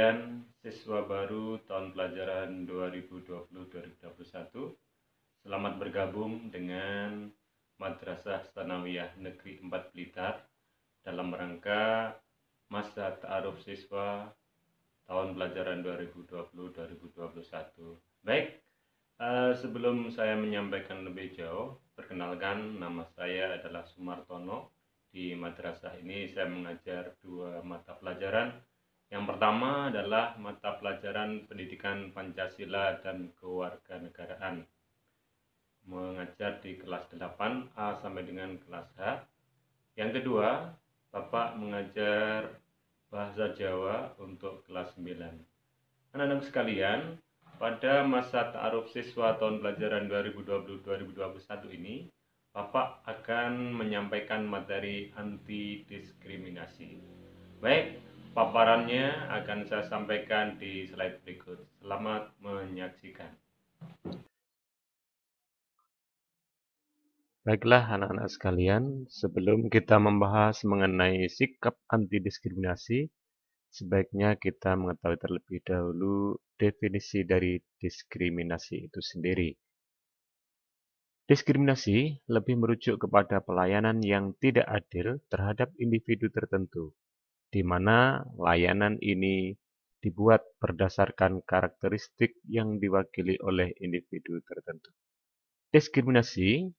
sekalian, siswa baru tahun pelajaran 2020-2021, selamat bergabung dengan Madrasah Tsanawiyah Negeri 4 Blitar dalam rangka masa ta'aruf siswa tahun pelajaran 2020-2021. Baik, sebelum saya menyampaikan lebih jauh, perkenalkan, nama saya adalah Sumartono. Di madrasah ini saya mengajar dua mata pelajaran. Yang pertama adalah mata pelajaran Pendidikan Pancasila dan Kewarganegaraan, mengajar di kelas 8A sampai dengan kelas H. Yang kedua, Bapak mengajar Bahasa Jawa untuk kelas 9. Anak-anak sekalian, pada masa ta'aruf siswa tahun pelajaran 2020-2021 ini, Bapak akan menyampaikan materi anti diskriminasi. Baik, paparannya akan saya sampaikan di slide berikut. Selamat menyaksikan. Baiklah anak-anak sekalian, sebelum kita membahas mengenai sikap anti diskriminasi, sebaiknya kita mengetahui terlebih dahulu definisi dari diskriminasi itu sendiri. Diskriminasi lebih merujuk kepada pelayanan yang tidak adil terhadap individu tertentu, di mana layanan ini dibuat berdasarkan karakteristik yang diwakili oleh individu tertentu. Diskriminasi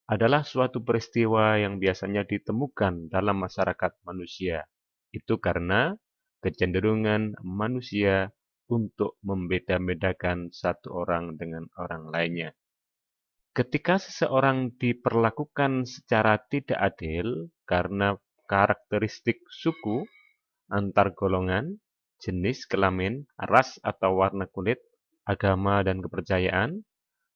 adalah suatu peristiwa yang biasanya ditemukan dalam masyarakat manusia. Itu karena kecenderungan manusia untuk membeda-bedakan satu orang dengan orang lainnya. Ketika seseorang diperlakukan secara tidak adil karena karakteristik suku, antar golongan, jenis kelamin, ras atau warna kulit, agama dan kepercayaan,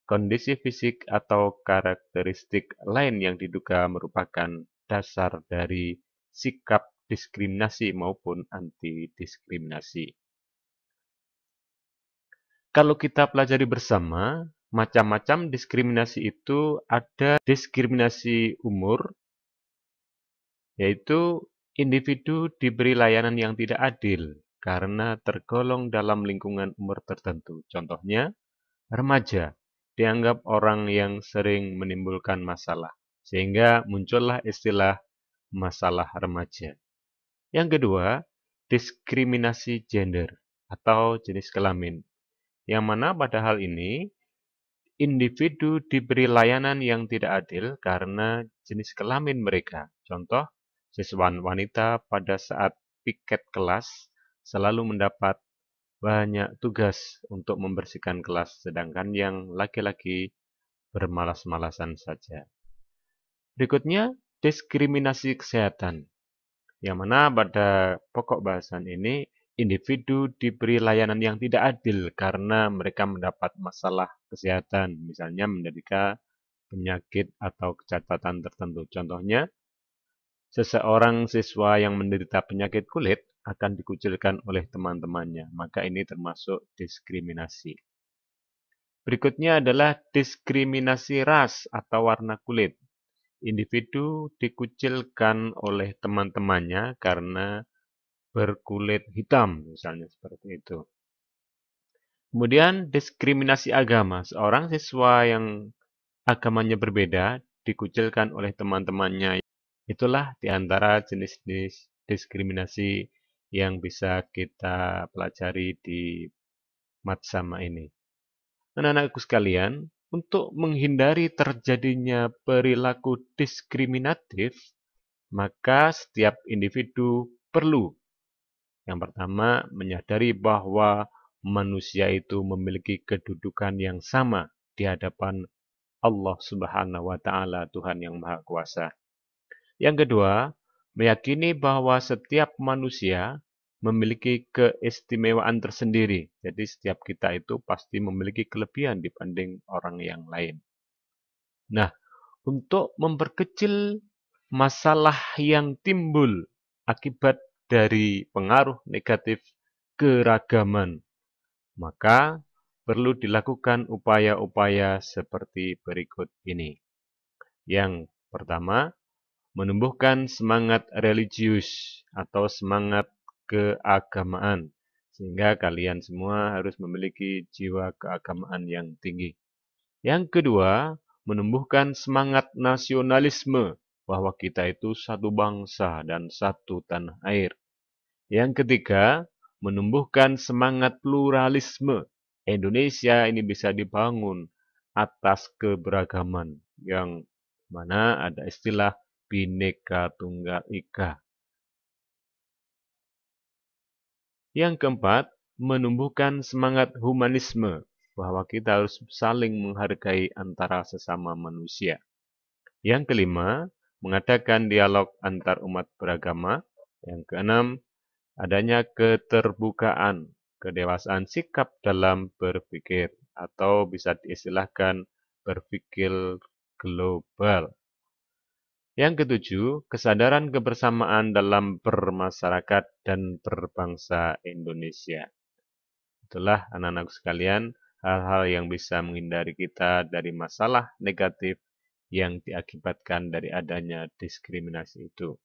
kondisi fisik atau karakteristik lain yang diduga merupakan dasar dari sikap diskriminasi maupun anti-diskriminasi. Kalau kita pelajari bersama, macam-macam diskriminasi itu ada diskriminasi umur, yaitu individu diberi layanan yang tidak adil karena tergolong dalam lingkungan umur tertentu. Contohnya, remaja dianggap orang yang sering menimbulkan masalah, sehingga muncullah istilah masalah remaja. Yang kedua, diskriminasi gender atau jenis kelamin, yang mana pada hal ini individu diberi layanan yang tidak adil karena jenis kelamin mereka. Contoh, siswa wanita pada saat piket kelas selalu mendapat banyak tugas untuk membersihkan kelas, sedangkan yang laki-laki bermalas-malasan saja. Berikutnya, diskriminasi kesehatan, yang mana pada pokok bahasan ini, individu diberi layanan yang tidak adil karena mereka mendapat masalah kesehatan, misalnya menderita penyakit atau kecacatan tertentu. Contohnya, seseorang siswa yang menderita penyakit kulit akan dikucilkan oleh teman-temannya, maka ini termasuk diskriminasi. Berikutnya adalah diskriminasi ras atau warna kulit. Individu dikucilkan oleh teman-temannya karena berkulit hitam, misalnya seperti itu. Kemudian diskriminasi agama. Seorang siswa yang agamanya berbeda dikucilkan oleh teman-temannya. Itulah di antara jenis-jenis diskriminasi yang bisa kita pelajari di matsama ini. Anak-anakku sekalian, untuk menghindari terjadinya perilaku diskriminatif, maka setiap individu perlu yang pertama menyadari bahwa manusia itu memiliki kedudukan yang sama di hadapan Allah Subhanahu wa Ta'ala, Tuhan yang Maha Kuasa. Yang kedua, meyakini bahwa setiap manusia memiliki keistimewaan tersendiri. Jadi setiap kita itu pasti memiliki kelebihan dibanding orang yang lain. Nah, untuk memperkecil masalah yang timbul akibat dari pengaruh negatif keragaman, maka perlu dilakukan upaya-upaya seperti berikut ini. Yang pertama, menumbuhkan semangat religius atau semangat keagamaan, Sehingga kalian semua harus memiliki jiwa keagamaan yang tinggi. Yang kedua, menumbuhkan semangat nasionalisme bahwa kita itu satu bangsa dan satu tanah air. Yang ketiga, menumbuhkan semangat pluralisme. Indonesia ini bisa dibangun atas keberagaman yang mana ada istilah Bhinneka Tunggal Ika. Yang keempat, menumbuhkan semangat humanisme bahwa kita harus saling menghargai antara sesama manusia. Yang kelima, mengadakan dialog antar umat beragama. Yang keenam, adanya keterbukaan, kedewasaan sikap dalam berpikir, atau bisa diistilahkan berpikir global. Yang ketujuh, kesadaran kebersamaan dalam bermasyarakat dan berbangsa Indonesia. Itulah anak-anakku sekalian, hal-hal yang bisa menghindari kita dari masalah negatif yang diakibatkan dari adanya diskriminasi itu.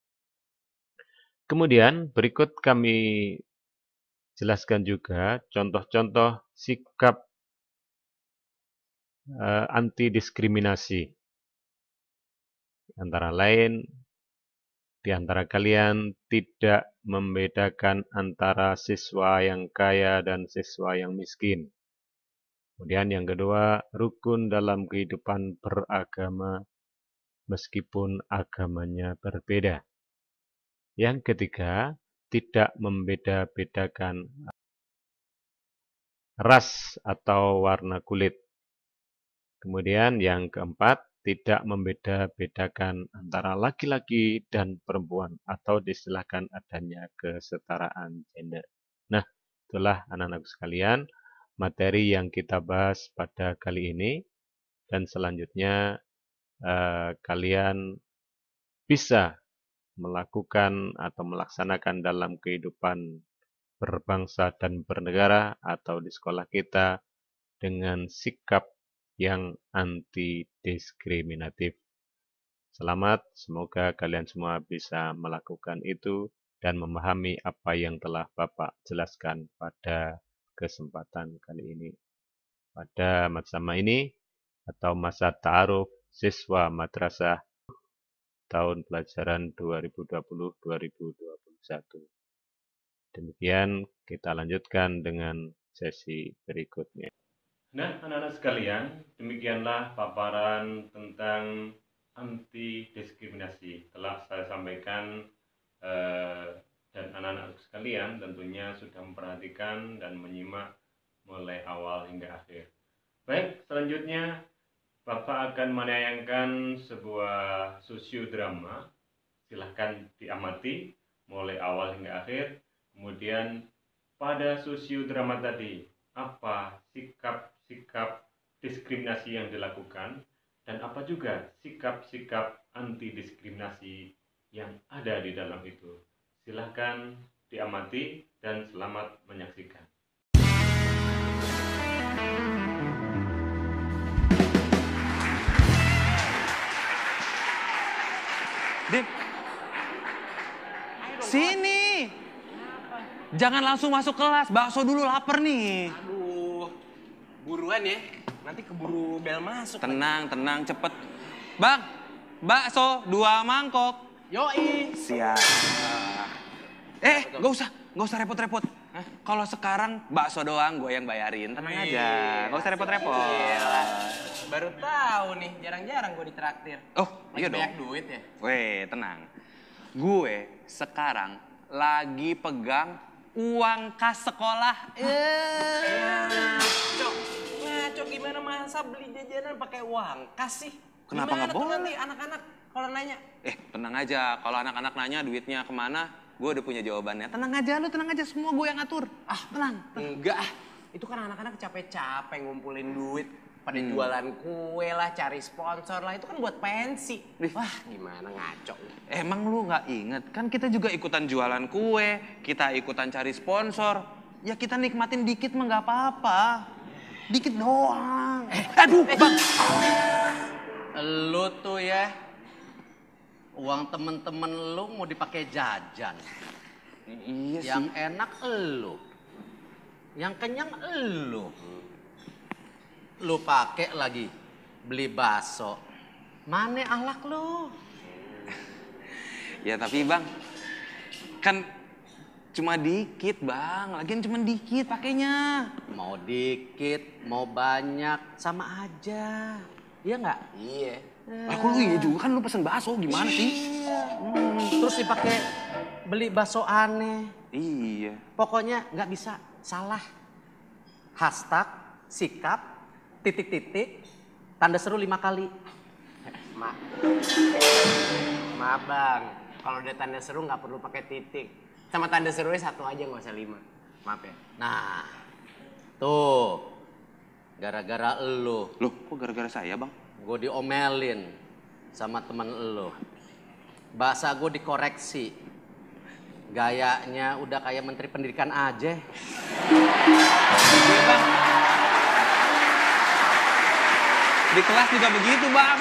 Kemudian berikut kami jelaskan juga contoh-contoh sikap anti-diskriminasi. Antara lain, di antara kalian tidak membedakan antara siswa yang kaya dan siswa yang miskin. Kemudian yang kedua, rukun dalam kehidupan beragama meskipun agamanya berbeda. Yang ketiga, tidak membeda-bedakan ras atau warna kulit. Kemudian yang keempat, tidak membeda-bedakan antara laki-laki dan perempuan atau diistilahkan adanya kesetaraan gender. Nah, itulah anak-anak sekalian materi yang kita bahas pada kali ini, dan selanjutnya kalian bisa melakukan atau melaksanakan dalam kehidupan berbangsa dan bernegara atau di sekolah kita dengan sikap yang anti-diskriminatif. Selamat, semoga kalian semua bisa melakukan itu dan memahami apa yang telah Bapak jelaskan pada kesempatan kali ini. Pada masa ini atau masa ta'aruf siswa madrasah tahun pelajaran 2020-2021. Demikian kita lanjutkan dengan sesi berikutnya. Nah, anak-anak sekalian, demikianlah paparan tentang anti-diskriminasi telah saya sampaikan, dan anak-anak sekalian tentunya sudah memperhatikan dan menyimak mulai awal hingga akhir. Baik, selanjutnya Bapak akan menayangkan sebuah sosiodrama. Silahkan diamati mulai awal hingga akhir. Kemudian pada sosiodrama tadi, apa sikap-sikap diskriminasi yang dilakukan dan apa juga sikap-sikap anti diskriminasi yang ada di dalam itu. Silahkan diamati dan selamat menyaksikan. Dim, sini. Jangan langsung masuk kelas, bakso dulu lapar nih. Aduh, buruan ya. Nanti keburu bel masuk. Tenang, tenang, cepet. Bang, bakso 2 mangkok. Yoi. Siap. Gak usah repot-repot. Kalau sekarang bakso doang gue yang bayarin, tenang aja. Gak usah repot-repot. Gila. Baru tahu nih, jarang-jarang gue ditraktir. Oh, Lagi iya dong. banyak duit ya. Weh, tenang. Gue sekarang lagi pegang uang kas sekolah. Ngaco gimana masa beli jajanan pakai uang kas sih? Kenapa Gimana nggak tuh boleh? nanti anak-anak kalau nanya? Tenang aja. Kalau anak-anak nanya duitnya kemana, gue udah punya jawabannya. Tenang aja, lu tenang aja. Semua gue yang ngatur. Tenang. Enggak, itu kan anak-anak capek-capek ngumpulin duit. Pada jualan kue lah, cari sponsor lah, itu kan buat pensi. Wah, gimana ngaco. Emang lu nggak inget? Kan kita juga ikutan jualan kue, kita ikutan cari sponsor. Ya kita nikmatin dikit mah nggak apa-apa. Dikit doang. Aduh, Bang. Lu tuh ya, uang temen-temen lu mau dipakai jajan. Iya sih. Yang enak elu. Yang kenyang elu. Lu pakai lagi beli bakso. Mana ahlak lu? Ya tapi bang, kan cuma dikit bang, lagian cuma dikit pakainya. Mau dikit, mau banyak, sama aja. Iya nggak? Iya. Aku lu iya juga kan lu pesen bakso gimana sih? Terus dipakai beli bakso aneh. Iya. Pokoknya nggak bisa salah. Hashtag, sikap, titik-titik, tanda seru 5 kali. Maaf bang, kalau udah tanda seru nggak perlu pakai titik. Sama tanda serunya 1 aja, nggak usah 5. Maaf ya. Nah, tuh. Gara-gara elu, Loh, kok gara-gara saya bang? gue diomelin sama temen elu. Bahasa gue dikoreksi. Gayanya udah kayak menteri pendidikan aja. Iya bang. Di kelas juga begitu bang.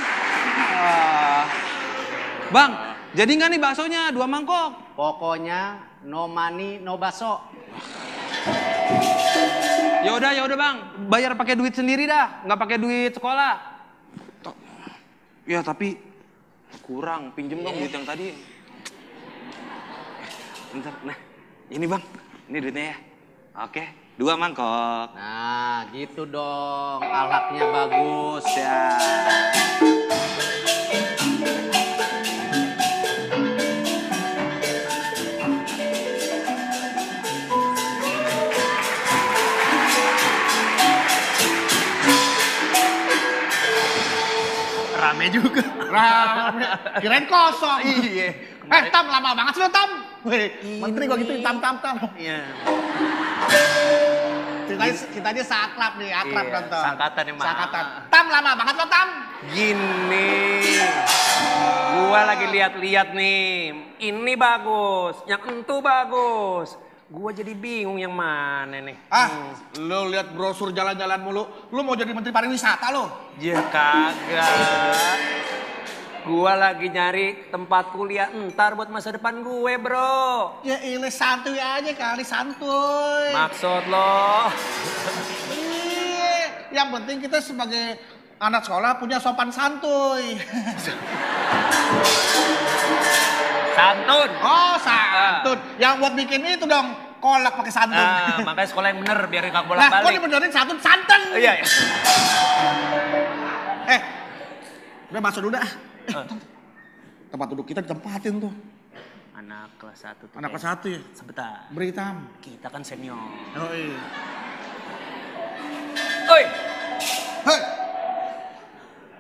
Bang, jadi nggak nih baksonya 2 mangkok? Pokoknya no money, no bakso. Ya udah bang, bayar pakai duit sendiri dah, nggak pakai duit sekolah. Ya tapi kurang, pinjem dong duit yang tadi. Bentar, nah ini bang, ini duitnya ya. Oke, 2 mangkok. Nah, gitu dong. Ahlaknya bagus ya. Rame juga. Rame. Kirain kosong. Iya. Tam, lama banget sih lo, Tam. Wih, menteri gua gituin Tam. Iya. Ceritanya seakrab nih, akrab Iya, nonton. sangkatan nih, Mak. Sangkatan. Tam, lama banget lo, Tam. Gini, gua lagi lihat-lihat nih. Ini bagus, yang entu bagus. Gua jadi bingung yang mana nih. Lo lihat brosur jalan-jalan mulu. Lo mau jadi menteri pariwisata lo? Ya kagak. Gua lagi nyari tempat kuliah entar buat masa depan gue, bro. Ya ilah santuy aja kali, santuy. Maksud lo? Iya, yang penting kita sebagai anak sekolah punya sopan santuy. Santun. Oh, santun. Yang buat bikin itu dong, kolak pakai santun. Makanya sekolah yang bener biar gak Lah, kok bolak-balik. dibenerin santun santan? Iya. Udah masuk dulu dah. Tempat duduk kita ditempatin tuh. Anak kelas 1 tuh. Anak kelas 1 ya? Sebentar. Beri hitam. Kita kan senior. Oh iya. Oi, Hei,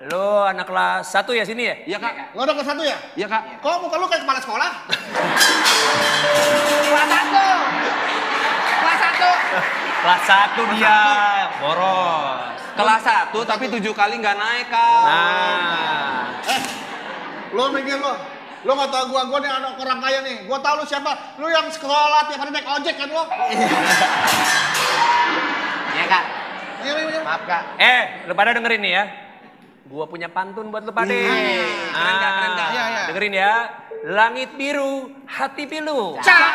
lo anak kelas 1 ya sini ya? Iya kak. lo udah kelas 1 ya? Iya kak. Kok muka lu kayak kepala sekolah? Kelas 1. Kelas 1. Kelas 1 dia, boros. Kelas 1 tapi 7 kali nggak naik kak. Nah, Lo mikir lo. Lo gak tau gua nih anak orang kaya nih. Gua tau lu siapa. Lu yang sekolah tiap hari naik ojek kan lo? Iya kak. Iya. Maaf kak. lu pada dengerin nih ya. Gua punya pantun buat lu pada. Keren kak, keren kak. Iya. Dengerin ya. Langit biru, hati pilu. Cakep.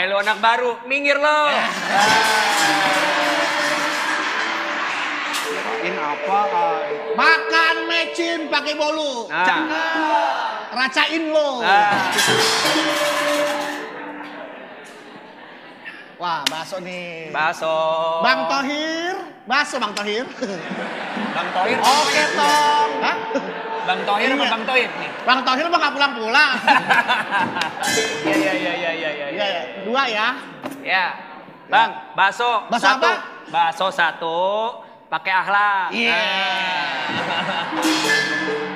Lu anak baru, minggir lo. Ini apa kak? Makan mecin pakai bolu. Racain lo. Wah, bakso nih. Bakso. Bang Tohir. Bakso Bang Tohir. Bang Tohir. Oke, Tong. Hah? Bang Tohir apa Iya. Bang Tohir nih? Bang Tohir mah gak pulang-pulang. Iya. Iya, 2 ya. Ya. Bang, bakso. Bakso satu. apa? Bakso 1 pakai akhlak. Iya.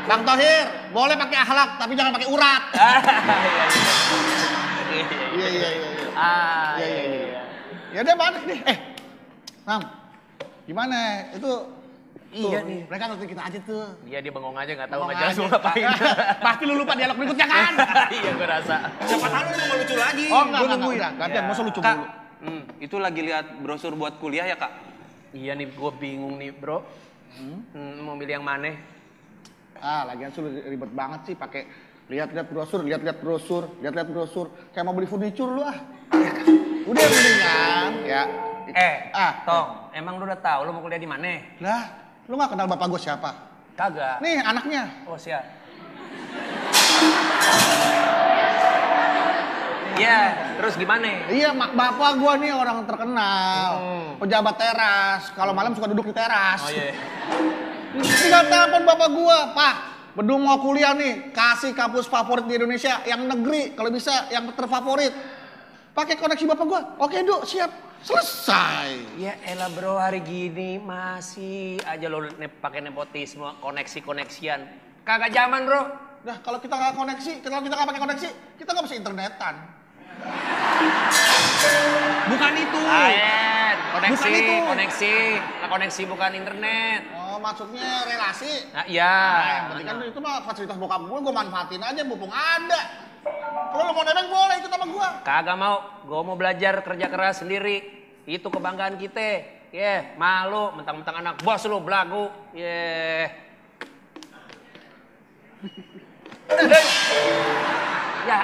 Bang Tohir, boleh pakai akhlak tapi jangan pakai urat. Iya. Iya. Ya udah balik nih. Sam. Gimana? Itu Iya tuh, nih. mereka nonton kita aja tuh. Dia bengong aja nggak tahu Ngomong nggak jelas aja. mau ngapain. Pasti lu lupa dialog berikutnya kan? Iya gue rasa. Siapa tahu lu mau lucu lagi. Oh enggak, Gua enggak, nungguin. udah. Gantian, masa lucu Kak, mulu. itu lagi lihat brosur buat kuliah ya kak? Iya nih gue bingung nih bro. Mau milih yang mana? Lagian sih lu ribet banget sih pakai lihat-lihat brosur. Kayak mau beli furniture lu ah. Udah yang mendingan ya. Tong, emang lu udah tahu lu mau kuliah di mana? Lah, lu nggak kenal bapak gue siapa? Kagak. Nih anaknya. Oh, siap. Iya, terus gimana? Iya, bapak gue nih orang terkenal. Pejabat teras. Kalau malam suka duduk di teras. Oh iya. Tinggal telepon bapak gue, Pak. Bedung mau kuliah nih, kasih kampus favorit di Indonesia, yang negeri, kalau bisa yang terfavorit. Pakai koneksi bapak gue. Oke, Duk, siap. Selesai. Ya elah bro, hari gini masih aja lo pakai nepotisme, koneksi-koneksian. Kagak zaman bro. Nah, kalau kita nggak koneksi, kalau kita nggak pakai koneksi, kita nggak bisa internetan. Bukan itu. Lain, koneksi, Bukan itu. koneksi. Nah, koneksi bukan internet. Oh, maksudnya relasi. Nah, iya. Nah, yang penting kan itu mah fasilitas bokap gue manfaatin aja mumpung ada. Kalau lo mau nebeng boleh ikut sama gue. Kagak mau, gue mau belajar kerja keras sendiri. Itu kebanggaan kita. Malu mentang-mentang anak bos lu belagu. Ya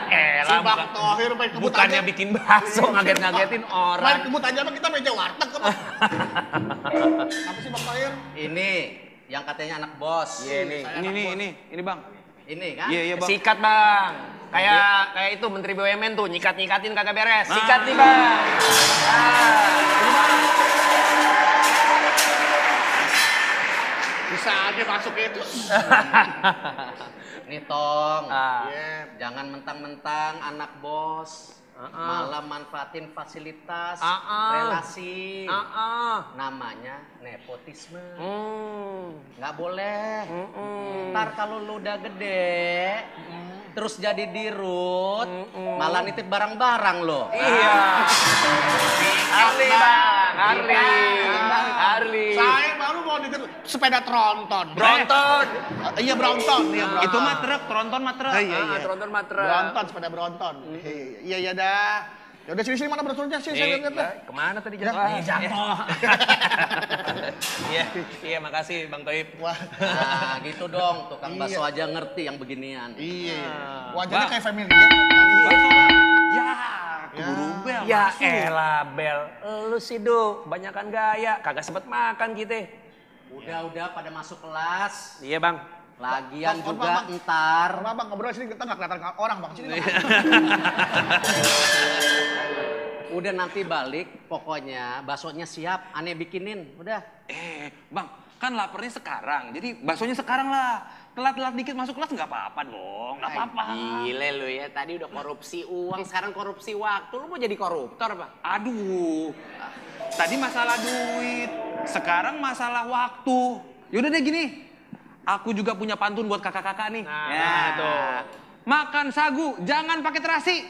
elah, Si Bang Thohir main kebut bukannya aja. bikin bakso ngaget-ngagetin Main orang. kebut aja mah kita meja warteg kok. Apa sih Bang Thohir? Ini yang katanya anak bos. Iya nih. Ini Bang. Ini kan? Iya, Bang. Sikat bang. Kayak itu Menteri BUMN tuh nyikat-nyikatin kagak beres. Sikat nih bang. Bisa aja masuk itu. Nih Tong, Iya. jangan mentang-mentang anak bos, malah manfaatin fasilitas, relasi. Namanya nepotisme. Nggak boleh. Ntar kalau lu udah gede, terus jadi dirut, malah nitip barang-barang lo. Iya. Harley bang. Harley. Saya baru mau nitip sepeda tronton. Bronton. Iya Bronton. Iya Bronton. Itu mah truk, tronton mah truk. Iya. Tronton matra. Bronton, sepeda Bronton. Iya dah. Ya udah sini mana brosurnya sih saya lihat. Kemana tadi jatuh? Jatuh. Iya, makasih Bang Toib. Wah. Nah gitu dong, tukang bakso aja ngerti yang beginian. Iya. Wajahnya kayak family. Ya elah Bel, lu sih Do, banyakan gaya, kagak sempet makan gitu. Udah pada masuk kelas. Iya Bang. Lagian Bang, juga Bang. ntar. Bang ngobrol sini kita nggak kelihatan orang Bang sini. Udah nanti balik, pokoknya baksonya siap, aneh bikinin, udah. Bang, kan laparnya sekarang. Jadi baksonya sekarang lah. Telat-telat dikit masuk kelas nggak apa-apa dong, nggak apa-apa. Gile lu ya, tadi udah korupsi uang, sekarang korupsi waktu. Lu mau jadi koruptor apa? Aduh, tadi masalah duit, sekarang masalah waktu. Yaudah deh gini, aku juga punya pantun buat kakak-kakak nih. Nah, tuh. Makan sagu, jangan pakai terasi.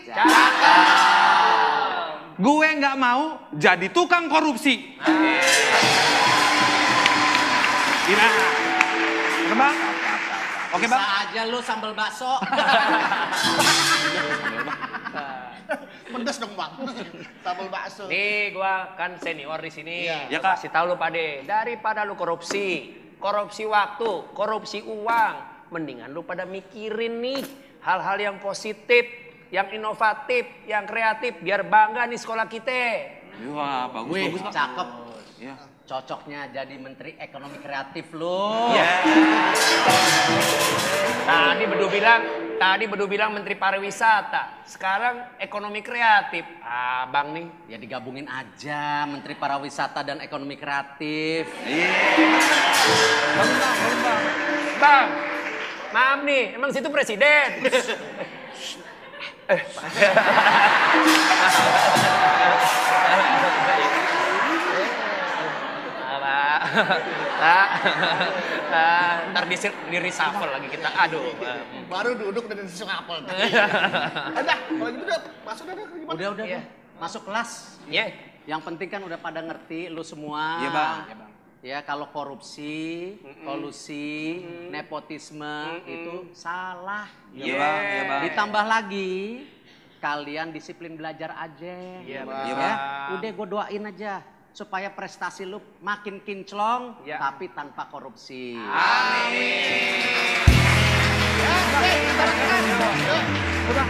Gue nggak mau jadi tukang korupsi. Gimana? Oke bang? Oke bang? Bisa aja lu sambal bakso. Pedes dong Bang. Sambal bakso. Nih gua kan senior di sini. Iya. Ya, Gua Kak. kasih tahu lu Pade, daripada lu korupsi waktu, korupsi uang, mendingan lu pada mikirin nih hal-hal yang positif, yang inovatif, yang kreatif, biar bangga nih sekolah kita. Wah bagus Wih, bagus Pak. cakep. Ya. Cocoknya jadi menteri ekonomi kreatif lu. Tadi Bedu bilang menteri pariwisata, sekarang ekonomi kreatif. Abang nih. Ya digabungin aja menteri pariwisata dan ekonomi kreatif. Bang, maaf nih, emang situ presiden. Ntar di reshuffle lagi kita. Aduh. Baru duduk dan disusun apel. Udah, kalau gitu udah masuk dah gimana? Udah. Iya. Masuk kelas. Iya. Yang penting kan udah pada ngerti lu semua. Iya bang. Ya kalau korupsi, kolusi, nepotisme itu salah. Iya bang. Iya bang. Ditambah lagi kalian disiplin belajar aja. Iya, Iya, Ya, Bang. udah gue doain aja supaya prestasi lu makin kinclong Ya. tapi tanpa korupsi. Amin. Udah.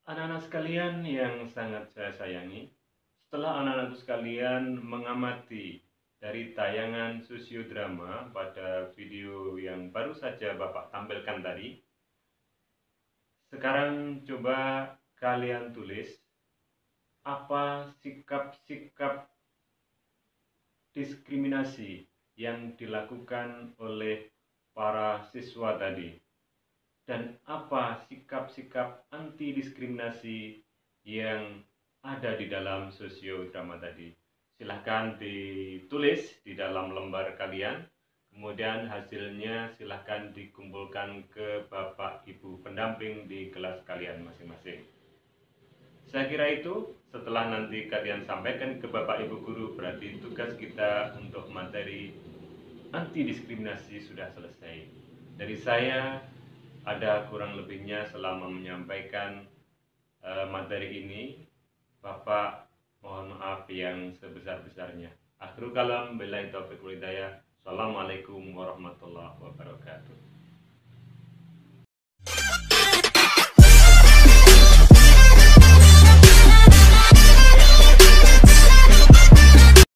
Anak-anak sekalian yang sangat saya sayangi, setelah anak-anak sekalian mengamati dari tayangan sosiodrama pada video yang baru saja Bapak tampilkan tadi, sekarang coba kalian tulis apa sikap-sikap diskriminasi yang dilakukan oleh para siswa tadi. Dan apa sikap-sikap anti-diskriminasi yang ada di dalam sosiodrama tadi. Silahkan ditulis di dalam lembar kalian, kemudian hasilnya silahkan dikumpulkan ke Bapak Ibu pendamping di kelas kalian masing-masing. Saya kira itu, setelah nanti kalian sampaikan ke Bapak Ibu Guru, berarti tugas kita untuk materi anti-diskriminasi sudah selesai. Dari saya, ada kurang lebihnya selama menyampaikan materi ini, Bapak mohon maaf yang sebesar-besarnya. Akhirul kalam, billahi taufiq wal hidayah. Assalamualaikum warahmatullahi wabarakatuh.